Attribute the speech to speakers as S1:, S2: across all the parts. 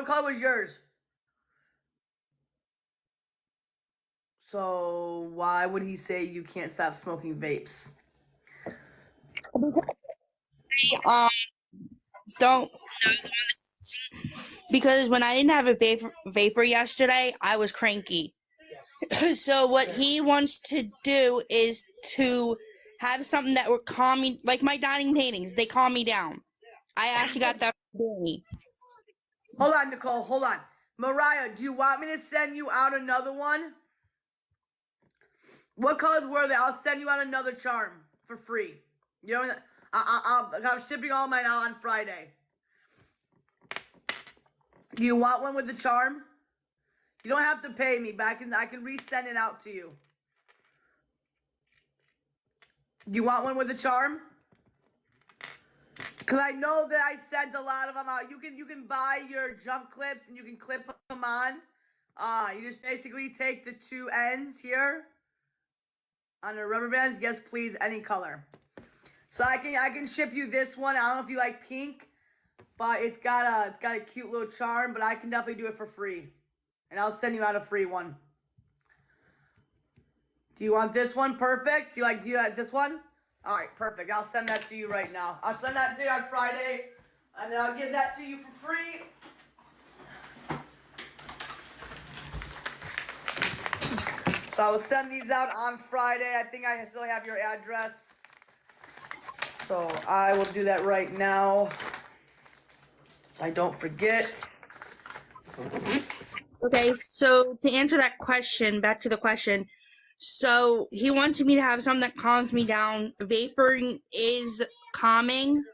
S1: What color was yours? So why would he say you can't stop smoking vapes?
S2: Don't because when I didn't have a vapor yesterday, I was cranky. So what he wants to do is to have something that would calm me, like my dining paintings. They calm me down. I actually got that from Danny.
S1: Hold on, Nicole. Hold on. Mariah, do you want me to send you out another one? What colors were they? I'll send you out another charm for free. You know, I'm shipping all mine out on Friday. Do you want one with the charm? You don't have to pay me, but I can resend it out to you. You want one with the charm? Cause I know that I sent a lot of them out. You can buy your jump clips and you can clip them on. You just basically take the two ends here on the rubber bands. Yes, please, any color. So I can ship you this one. I don't know if you like pink, but it's got a cute little charm. But I can definitely do it for free, and I'll send you out a free one. Do you want this one? Perfect. Do you like this one? All right, perfect. I'll send that to you right now. I'll send that to you on Friday, and then I'll give that to you for free. So I will send these out on Friday. I think I still have your address. So I will do that right now. So I don't forget.
S2: Okay, so to answer that question, back to the question. So he wants me to have something that calms me down. Vaporing is calming.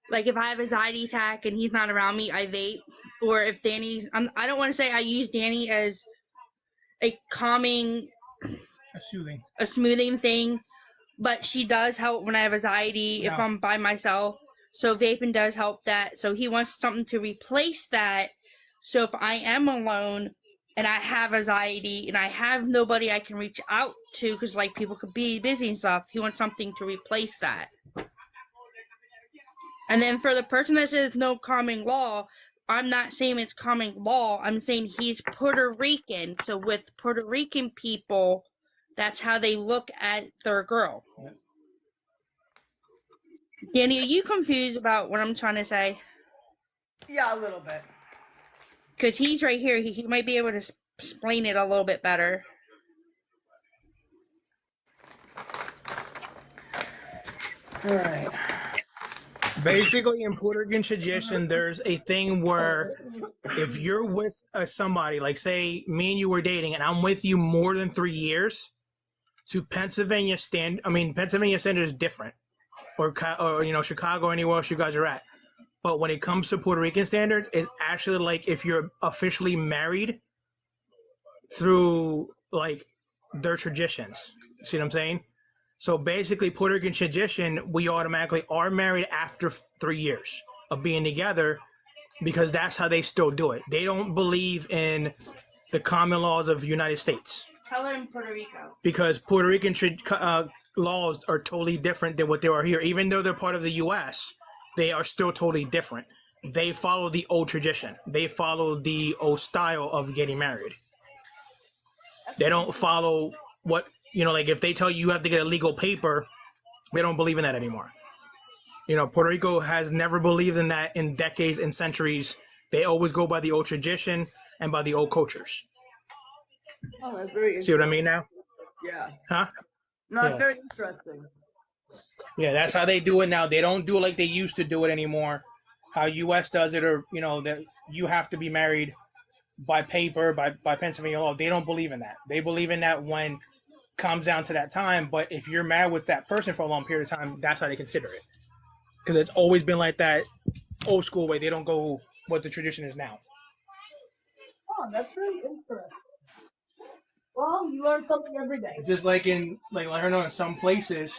S2: Like if I have anxiety attack and he's not around me, I vape. Or if Danny's, I don't want to say I use Danny as a calming, a smoothing thing, but she does help when I have anxiety if I'm by myself. So vaping does help that. So he wants something to replace that. So if I am alone and I have anxiety and I have nobody I can reach out to because like people could be busy and stuff, he wants something to replace that. And then for the person that says no calming law, I'm not saying it's calming law. I'm saying he's Puerto Rican. So with Puerto Rican people, that's how they look at their girl. Yes. Danny, are you confused about what I'm trying to say?
S1: Yeah, a little bit.
S2: Because he's right here. He might be able to explain it a little bit better.
S1: All right.
S3: Basically, in Puerto Rican tradition, there's a thing where if you're with somebody, like say me and you were dating, and I'm with you more than 3 years, to Pennsylvania Pennsylvania standard is different, or Chicago, anywhere else you guys are at. But when it comes to Puerto Rican standards, it's actually like if you're officially married through like their traditions. See what I'm saying? So basically, Puerto Rican tradition, we automatically are married after 3 years of being together because that's how they still do it. They don't believe in the common laws of the United States.
S2: Tell her in Puerto Rico.
S3: Because Puerto Rican laws are totally different than what they are here. Even though they're part of the U.S., they are still totally different. They follow the old tradition. They follow the old style of getting married. They don't follow what, like if they tell you have to get a legal paper, they don't believe in that anymore. Puerto Rico has never believed in that in decades and centuries. They always go by the old tradition and by the old cultures.
S1: Oh, that's very interesting.
S3: See what I mean now?
S1: Yeah.
S3: Huh?
S1: No, it's very interesting.
S3: Yeah, that's how they do it now. They don't do it like they used to do it anymore. How U.S. does it, or that you have to be married by paper, by Pennsylvania law. They don't believe in that. They believe in that when it comes down to that time. But if you're married with that person for a long period of time, that's how they consider it. Because it's always been like that old school way. They don't go what the tradition is now.
S1: Oh, that's really interesting. Well, you learn something every day.
S3: Just like in some places,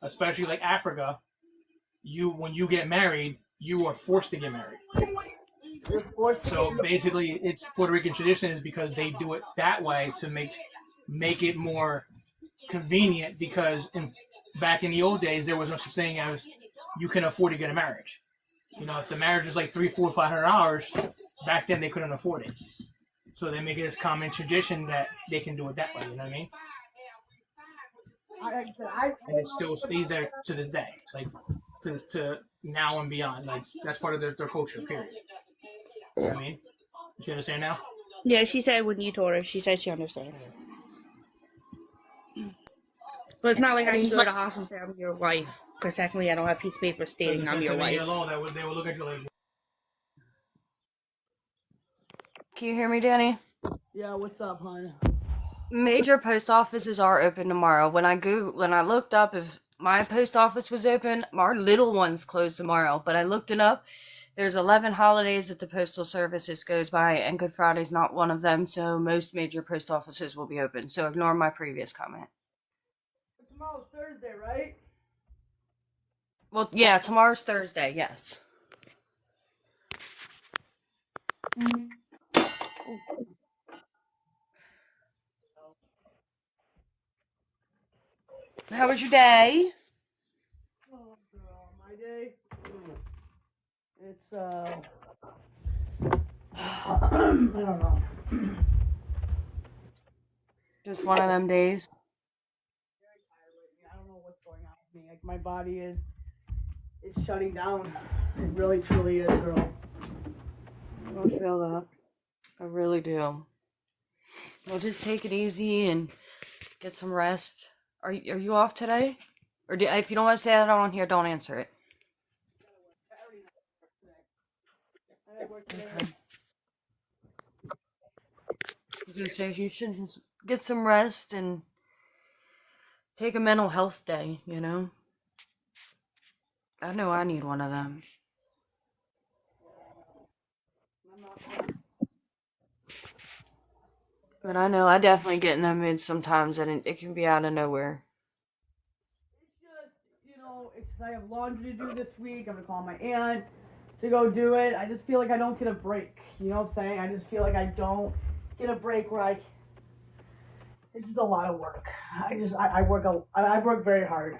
S3: especially like Africa, when you get married, you are forced to get married. So basically, it's Puerto Rican tradition is because they do it that way to make it more convenient. Because back in the old days, there was no such thing as you can afford to get a marriage. You know, if the marriage was like $300, $400, $500, back then they couldn't afford it. So they make it this common tradition that they can do it that way. You know what I mean? And it still stays there to this day, like to now and beyond. Like that's part of their culture. Period. You know what I mean? You understand now?
S2: Yeah, she said when you told her, she said she understands. But it's not like I can go to the hospital and say I'm your wife, because technically I don't have a piece of paper stating I'm your wife.
S3: Law, they will look at you like.
S4: Can you hear me, Danny?
S1: Yeah, what's up, hon?
S4: Major post offices are open tomorrow. When I looked up if my post office was open, our little one's closed tomorrow. But I looked it up. There's 11 holidays that the postal services goes by, and Good Friday's not one of them. So most major post offices will be open. So ignore my previous comment.
S1: Tomorrow's Thursday, right?
S4: Well, yeah, tomorrow's Thursday. Yes. How was your day?
S1: Oh, girl, my day. It's I don't know.
S4: Just one of them days.
S1: I don't know what's going on with me. Like my body it's shutting down. It really truly is, girl.
S4: I feel that. I really do. Well, just take it easy and get some rest. Are you off today? Or if you don't want to say that on here, don't answer it. Okay. I was gonna say you should just get some rest and take a mental health day, you know? I know I need one of them. But I know I definitely get in that mood sometimes, and it can be out of nowhere.
S1: It's just, I have laundry to do this week. I'm gonna call my aunt to go do it. I just feel like I don't get a break. You know what I'm saying? I just feel like I don't get a break where this is a lot of work. I work very hard.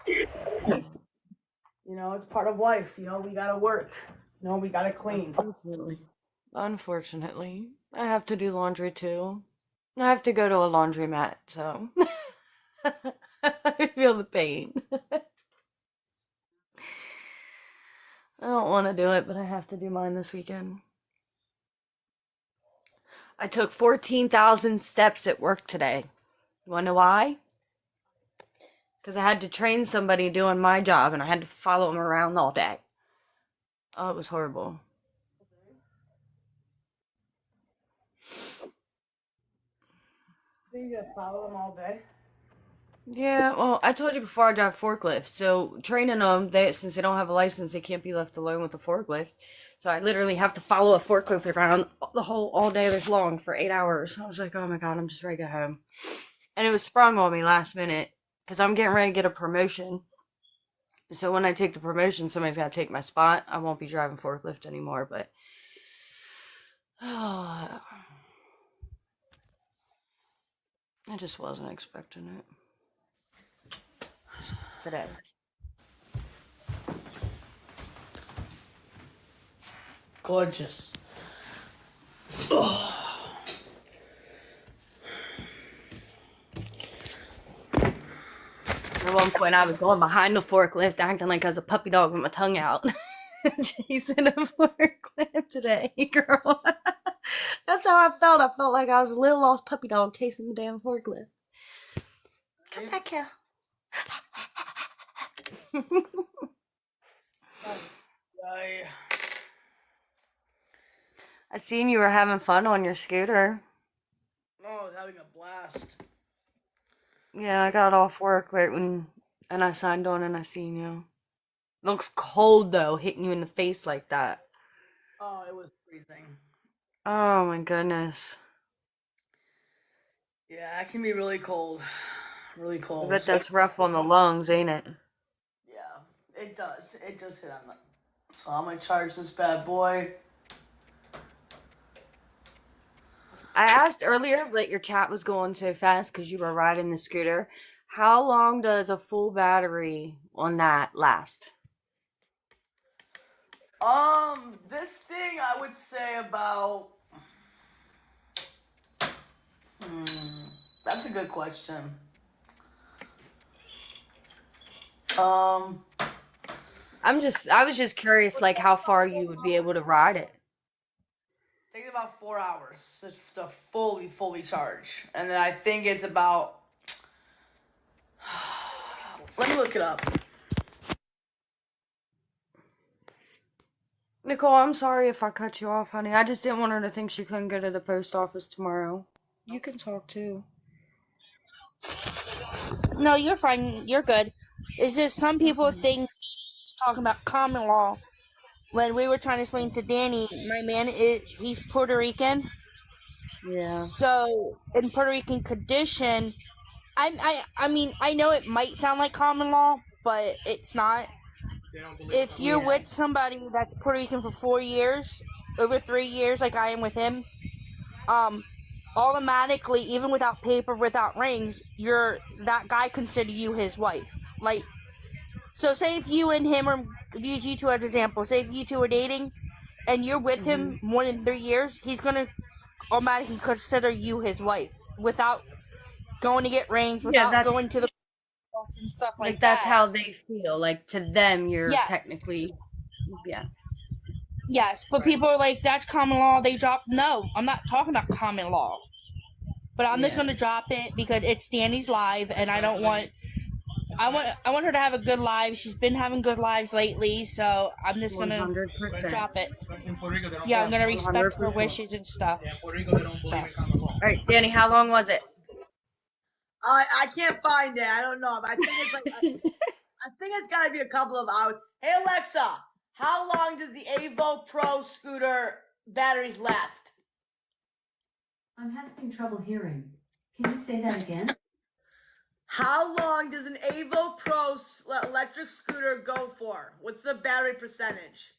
S1: You know, it's part of life. You know, we gotta work. You know, we gotta clean.
S4: Unfortunately, I have to do laundry too. I have to go to a laundromat, so I feel the pain. I don't want to do it, but I have to do mine this weekend. I took 14,000 steps at work today. You want to know why? Because I had to train somebody doing my job, and I had to follow them around all day. Oh, it was horrible.
S1: So you gotta follow them all day?
S4: Yeah, well, I told you before I drive forklifts, so training them, since they don't have a license, they can't be left alone with the forklift. So I literally have to follow a forklift around all day long for 8 hours. I was like, oh my god, I'm just ready to go home. And it was sprung on me last minute, because I'm getting ready to get a promotion. So when I take the promotion, somebody's got to take my spot. I won't be driving forklift anymore, but... I just wasn't expecting it. Today.
S1: Gorgeous.
S4: At one point, I was going behind the forklift, acting like I was a puppy dog with my tongue out. Chasing a forklift today, girl. That's how I felt. I felt like I was a little lost puppy dog chasing the damn forklift. Come back here. I seen you were having fun on your scooter.
S1: Oh, I was having a blast.
S4: Yeah, I got off work right when, and I signed on and I seen you. Looks cold though, hitting you in the face like that.
S1: Oh, it was freezing.
S4: Oh my goodness.
S1: Yeah, it can be really cold. Really cold.
S4: I bet that's rough on the lungs, ain't it?
S1: Yeah, it does. It does hit on them. So I'm gonna charge this bad boy.
S4: I asked earlier, but your chat was going so fast because you were riding the scooter. How long does a full battery on that last?
S1: This thing I would say about. That's a good question. Um,
S4: I was just curious, like how far you would be able to ride it.
S1: takes about 4 hours to fully charge, and then I think it's about. Let me look it up.
S4: Nicole, I'm sorry if I cut you off, honey. I just didn't want her to think she couldn't go to the post office tomorrow. You can talk too.
S2: No, you're fine. You're good. It's just some people think he's talking about common law. When we were trying to explain to Danny, my man he's Puerto Rican.
S4: Yeah.
S2: So in Puerto Rican condition, I mean I know it might sound like common law, but it's not. If you're with somebody that's Puerto Rican for 4 years, over 3 years, like I am with him, automatically, even without paper, without rings, that guy consider you his wife. Like, so say if you and him are, use you two as example, say if you two are dating, and you're with him more than 3 years, he's gonna automatically consider you his wife without going to get rings, without going to the and stuff like
S4: that's
S2: that.
S4: how they feel. Like to them, you're
S2: Yes.
S4: technically, yeah.
S2: Yes, but people are like, that's common law. They drop. No, I'm not talking about common law. But I'm just gonna drop it because it's Danny's live, and I don't want. I want her to have a good live. She's been having good lives lately, so I'm just gonna
S4: 100%.
S2: drop it. Yeah, I'm gonna respect her
S4: 100%.
S2: wishes and stuff.
S4: All right, Danny, how long was it?
S1: I can't find it. I don't know. But I think it's like. I think it's got to be a couple of hours. Hey Alexa, how long does the Avo Pro scooter batteries last?
S5: I'm having trouble hearing. Can you say that again?
S1: How long does an Avo Pro electric scooter go for? What's the battery percentage?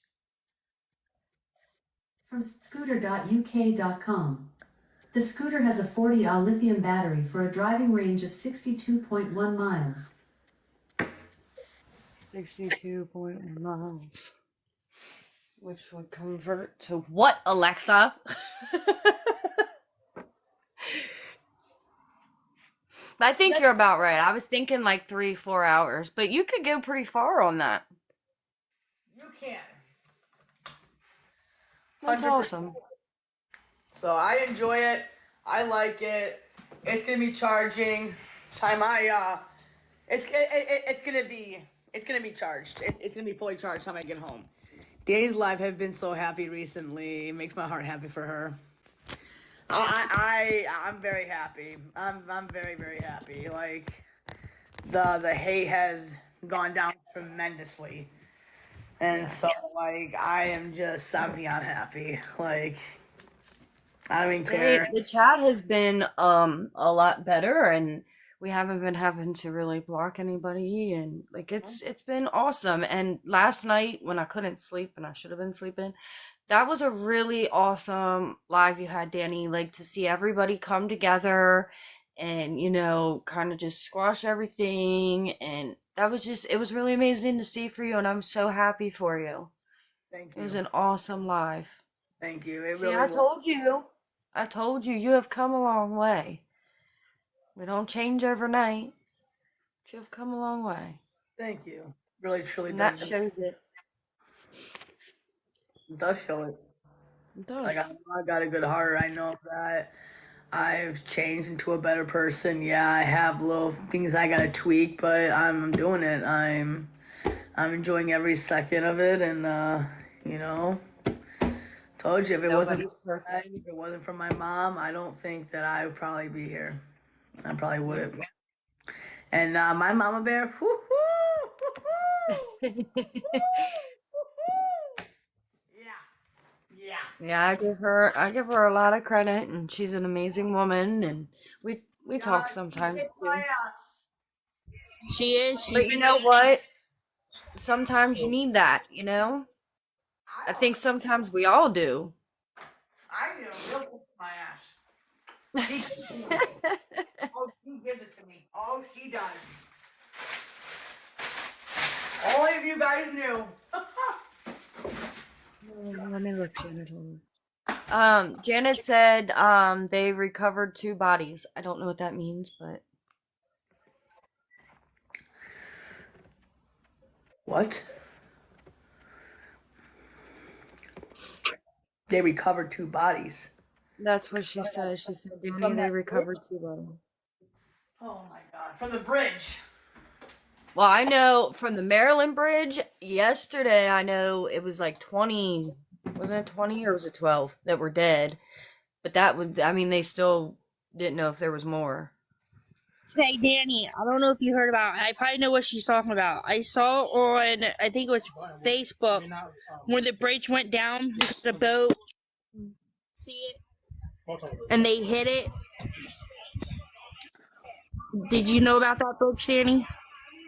S5: From scooter.uk.com. The scooter has a 40Ah lithium battery for a driving range of 62.1 miles.
S4: 62.1 miles. Which would convert to what, Alexa? I think you're about right. I was thinking like 3-4 hours, but you could go pretty far on that.
S1: You can.
S4: That's
S1: 100%.
S4: awesome.
S1: So I enjoy it. I like it. It's gonna be charging. It's gonna be charged. It's gonna be fully charged time I get home. Danny's life have been so happy recently. It makes my heart happy for her. I'm very happy. I'm very, very happy. Like the hate has gone down tremendously. And so like I'm beyond happy. Like I don't even care.
S4: The chat has been a lot better, and we haven't been having to really block anybody, and like it's been awesome. And last night when I couldn't sleep and I should have been sleeping, that was a really awesome live you had, Danny. Like to see everybody come together and kind of just squash everything, and that was it was really amazing to see for you, and I'm so happy for you.
S1: Thank you.
S4: It was an awesome live.
S1: Thank you. It
S4: See,
S1: really
S4: I
S1: was.
S4: told you, you have come a long way. We don't change overnight. But you have come a long way.
S1: Thank you. Really, truly
S4: And
S1: does.
S4: that shows it.
S1: It does show it.
S4: It does.
S1: Like I got a good heart. I know that I've changed into a better person. Yeah, I have little things I gotta tweak, but I'm doing it. I'm enjoying every second of it, and told you if it wasn't for my mom, I don't think that I would probably be here. I probably wouldn't. And my mama bear,
S4: Yeah, I give her a lot of credit, and she's an amazing woman, and we talk sometimes too.
S2: She is.
S4: But you know what? Sometimes you need that, I think sometimes we all do.
S1: I do. Real my ass. He, oh, she gives it to me. Oh, she does. Only if you guys knew.
S4: Let me look, Janet. Janet said they recovered 2 bodies. I don't know what that means, but
S1: What? They recovered 2 bodies.
S4: that's what she said. She said, Danny, they recovered 2 bodies.
S1: Oh my god. From the bridge.
S4: Well, I know from the Maryland Bridge yesterday, I know it was like 20, wasn't it 20 or was it 12 that were dead? But that was, I mean, they still didn't know if there was more.
S2: Hey, Danny, I don't know if you heard about I probably know what she's talking about. I saw on, I think it was Facebook, where the bridge went down because the boat, see it, and they hit it. Did you know about that bridge, Danny?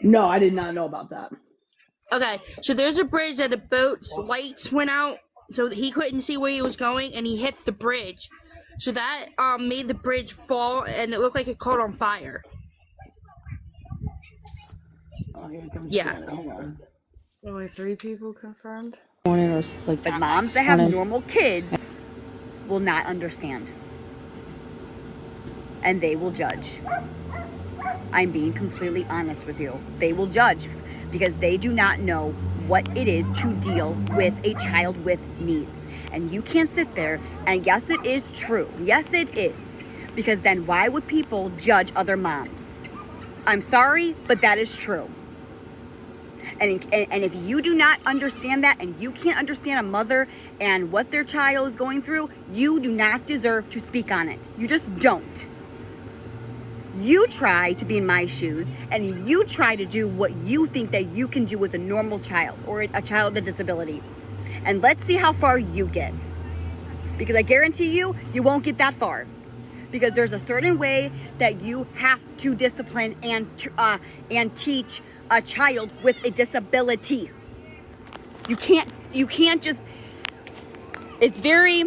S6: No, I did not know about that.
S2: Okay, so there's a bridge that the boat's lights went out, so he couldn't see where he was going, and he hit the bridge. So that made the bridge fall, and it looked like it caught on fire.
S6: Oh, here comes
S2: Yeah.
S6: Janet. Hold on.
S4: Only 3 people confirmed.
S7: But moms that have normal kids will not understand. And they will judge. I'm being completely honest with you. They will judge because they do not know what it is to deal with a child with needs. And you can't sit there and yes, it is true. Yes, it is. Because then why would people judge other moms? I'm sorry, but that is true. And if you do not understand that and you can't understand a mother and what their child is going through, you do not deserve to speak on it. You just don't. You try to be in my shoes and you try to do what you think that you can do with a normal child or a child with a disability. And let's see how far you get. Because I guarantee you, you won't get that far. Because there's a certain way that you have to discipline and teach a child with a disability. You can't just, it's very,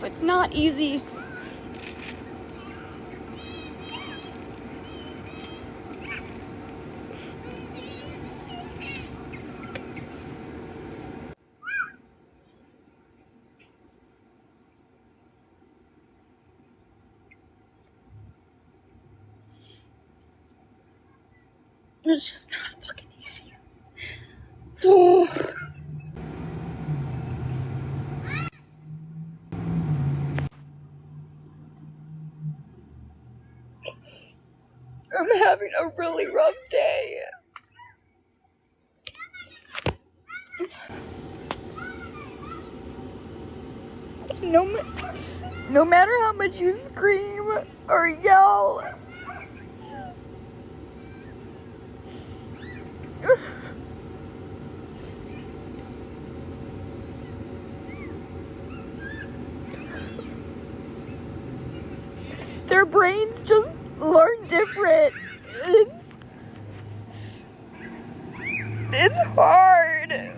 S7: it's not easy.
S2: It's just not fucking easy. I'm having a really rough day. No matter how much you scream or yell, their brains just learn different. It's hard.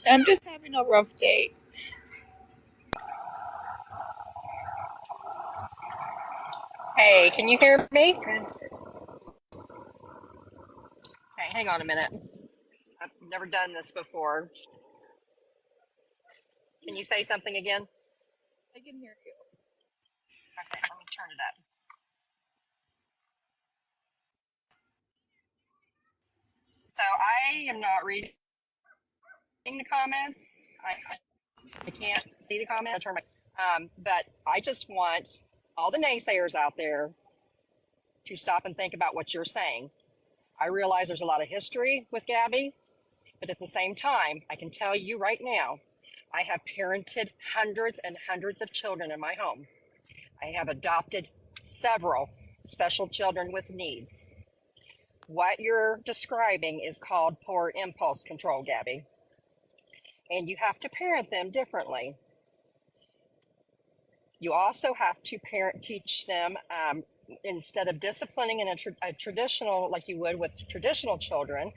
S2: I'm just having a rough day.
S8: Hey, can you hear me? Hey, hang on a minute. I've never done this before. Can you say something again?
S2: I can hear you.
S8: Okay, let me turn it up. So I am not reading the comments. I can't see the comments. I turn my, but I just want all the naysayers out there to stop and think about what you're saying. I realize there's a lot of history with Gabby, but at the same time, I can tell you right now, I have parented hundreds and hundreds of children in my home. I have adopted several special children with needs. What you're describing is called poor impulse control, Gabby. And you have to parent them differently. You also have to teach them, instead of disciplining in a traditional, like you would with traditional children,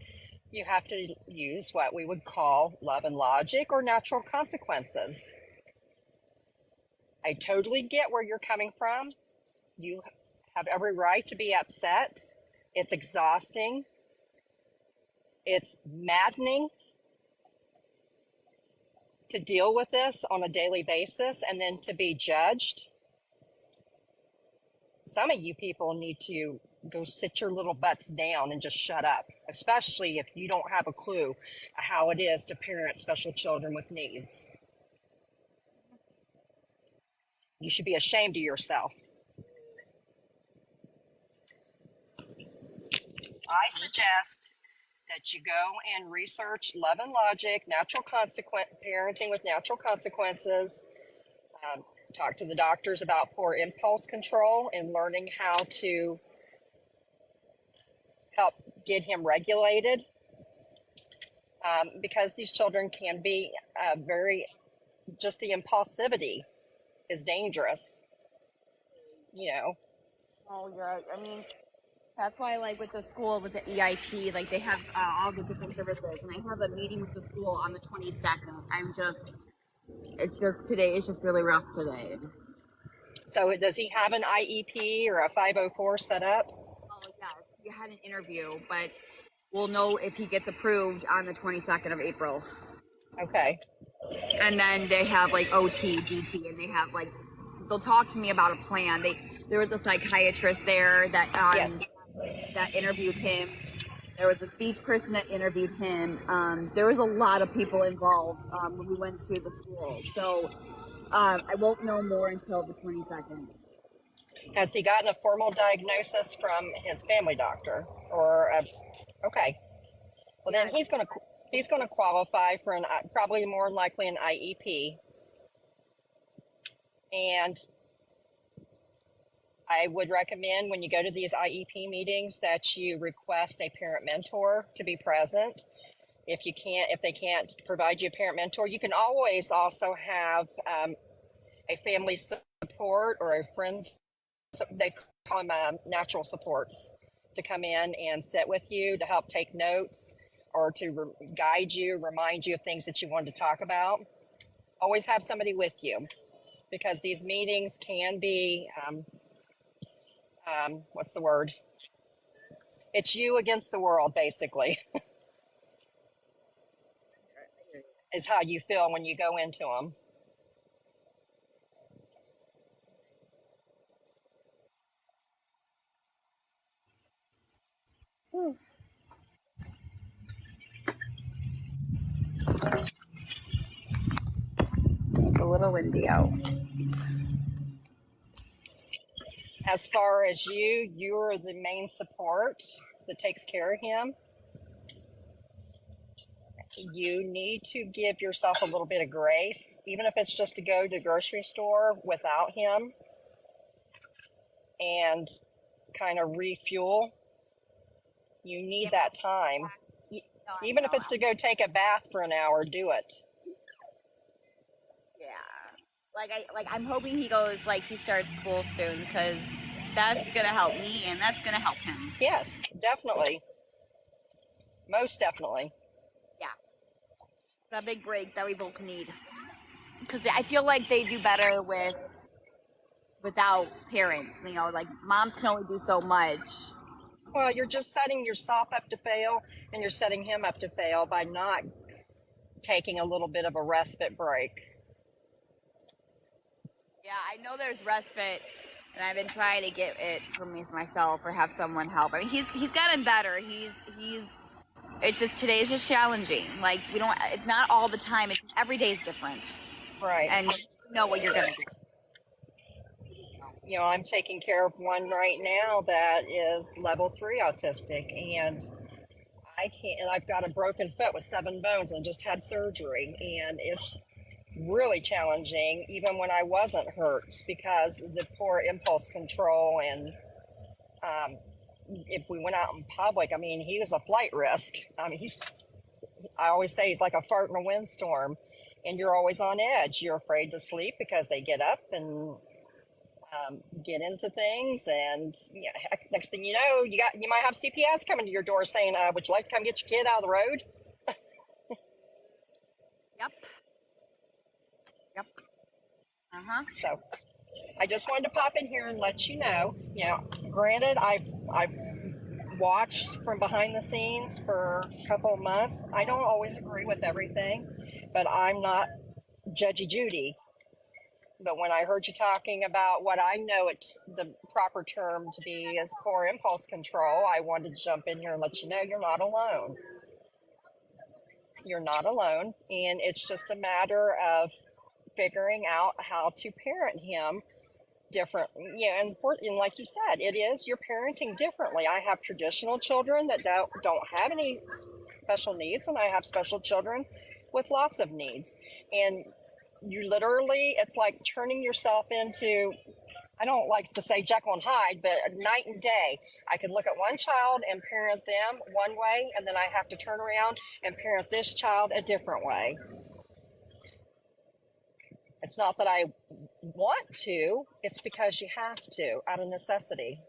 S8: you have to use what we would call love and logic or natural consequences. I totally get where you're coming from. You have every right to be upset. It's exhausting. It's maddening to deal with this on a daily basis and then to be judged. Some of you people need to go sit your little butts down and just shut up, especially if you don't have a clue how it is to parent special children with needs. You should be ashamed of yourself. I suggest that you go and research love and logic, parenting with natural consequences. Talk to the doctors about poor impulse control and learning how to help get him regulated. Because these children can be just the impulsivity is dangerous, you know.
S9: Oh, yeah. I mean, that's why, like, with the school, with the EIP, like, they have all the different services. And I have a meeting with the school on the 22nd. It's just today, it's just really rough today.
S8: So does he have an IEP or a 504 set up?
S9: Oh, yeah. We had an interview, but we'll know if he gets approved on the 22nd of April.
S8: Okay.
S9: And then they have, like, OT, DT, and they have, like, they'll talk to me about a plan. There was a psychiatrist there that
S8: Yes.
S9: that interviewed him. There was a speech person that interviewed him. There was a lot of people involved when we went to the school. So I won't know more until the 22nd.
S8: Has he gotten a formal diagnosis from his family doctor okay. Well, then he's going to qualify for probably more likely an IEP. And I would recommend when you go to these IEP meetings that you request a parent mentor to be present. If they can't provide you a parent mentor, you can always also have a family support or a friend. They call them natural supports to come in and sit with you to help take notes or to guide you, remind you of things that you wanted to talk about. Always have somebody with you because these meetings can be, what's the word? It's you against the world, basically, is how you feel when you go into them.
S9: It's a little windy out.
S8: As far as you're the main support that takes care of him. You need to give yourself a little bit of grace, even if it's just to go to the grocery store without him and kind of refuel. You need that time. Even if it's to go take a bath for an hour, do it.
S9: Yeah. I'm hoping he starts school soon because that's gonna help me and that's gonna help him.
S8: Yes, definitely. Most definitely.
S9: Yeah. That big break that we both need. Because I feel like they do better without parents. You know, like moms can only do so much.
S8: Well, you're just setting yourself up to fail and you're setting him up to fail by not taking a little bit of a respite break.
S9: Yeah, I know there's respite, and I've been trying to get it for myself or have someone help. I mean, he's gotten better. It's just today's just challenging. Like it's not all the time. Every day is different.
S8: Right.
S9: And you know what you're gonna do.
S8: You know, I'm taking care of one right now that is level 3 autistic, and I can't, and I've got a broken foot with 7 bones and just had surgery, and it's really challenging even when I wasn't hurt because the poor impulse control. And if we went out in public, I mean, he was a flight risk. I mean, I always say he's like a fart in a windstorm, and you're always on edge. You're afraid to sleep because they get up and get into things, and yeah, heck, next thing you know, you might have CPS coming to your door saying, "Would you like to come get your kid out of the road?"
S9: Yep. Yep. Uh-huh.
S8: So I just wanted to pop in here and let you know. You know, granted, I've watched from behind the scenes for a couple of months. I don't always agree with everything, but I'm not Judgy Judy. But when I heard you talking about what I know it's the proper term to be is poor impulse control, I wanted to jump in here and let you know you're not alone. You're not alone, and it's just a matter of figuring out how to parent him different. Yeah, and like you said, it is, you're parenting differently. I have traditional children that don't have any special needs, and I have special children with lots of needs. And you literally, it's like turning yourself into, I don't like to say Jekyll and Hyde, but night and day. I can look at one child and parent them one way, and then I have to turn around and parent this child a different way. It's not that I want to, it's because you have to, out of necessity.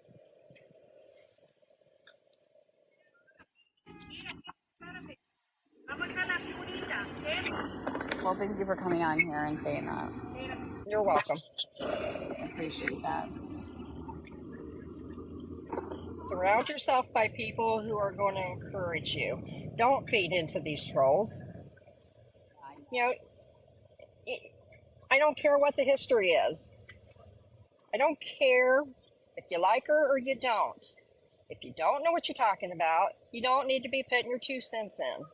S9: Well, thank you for coming on here and saying that.
S8: You're welcome.
S9: I appreciate that.
S8: Surround yourself by people who are going to encourage you. Don't feed into these trolls. You know, I don't care what the history is. I don't care if you like her or you don't. If you don't know what you're talking about, you don't need to be putting your 2 cents in,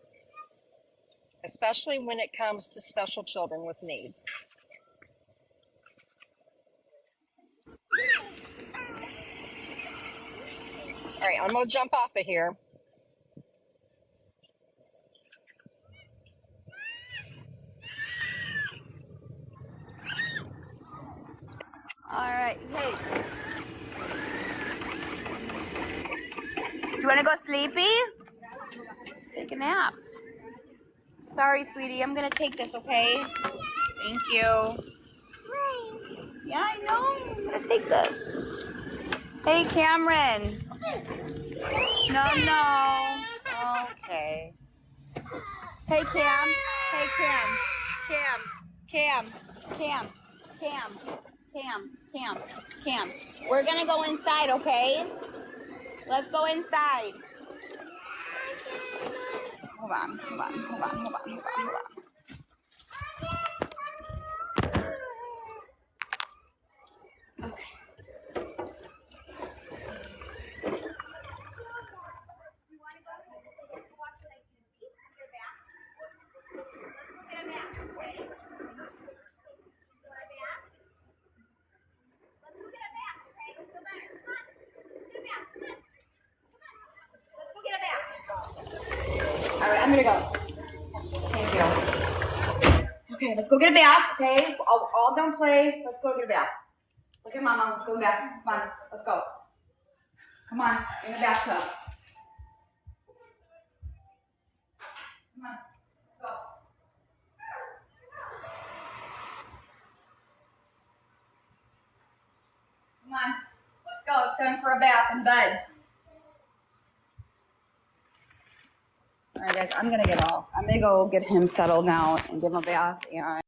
S8: especially when it comes to special children with needs. All right, I'm going to jump off of here.
S9: All right. Hey. You want to go sleepy? Take a nap. Sorry, sweetie. I'm going to take this, okay? Thank you. Yeah, I know. I'm going to take this. Hey, Cameron. No. Okay. Hey, Cam. Hey, Cam. We're going to go inside, okay? Let's go inside. Hold on. Okay. All right, I'm gonna go. Thank you. Okay, let's go get a bath, okay? All done play. Let's go get a bath. Look at Mama. Let's go to the bath. Come on, let's go. Come on, in the bathtub. Come on, let's go. Come on, let's go. It's time for a bath in bed. All right, guys, I'm gonna get off. I'm gonna go get him settled now and give him a bath and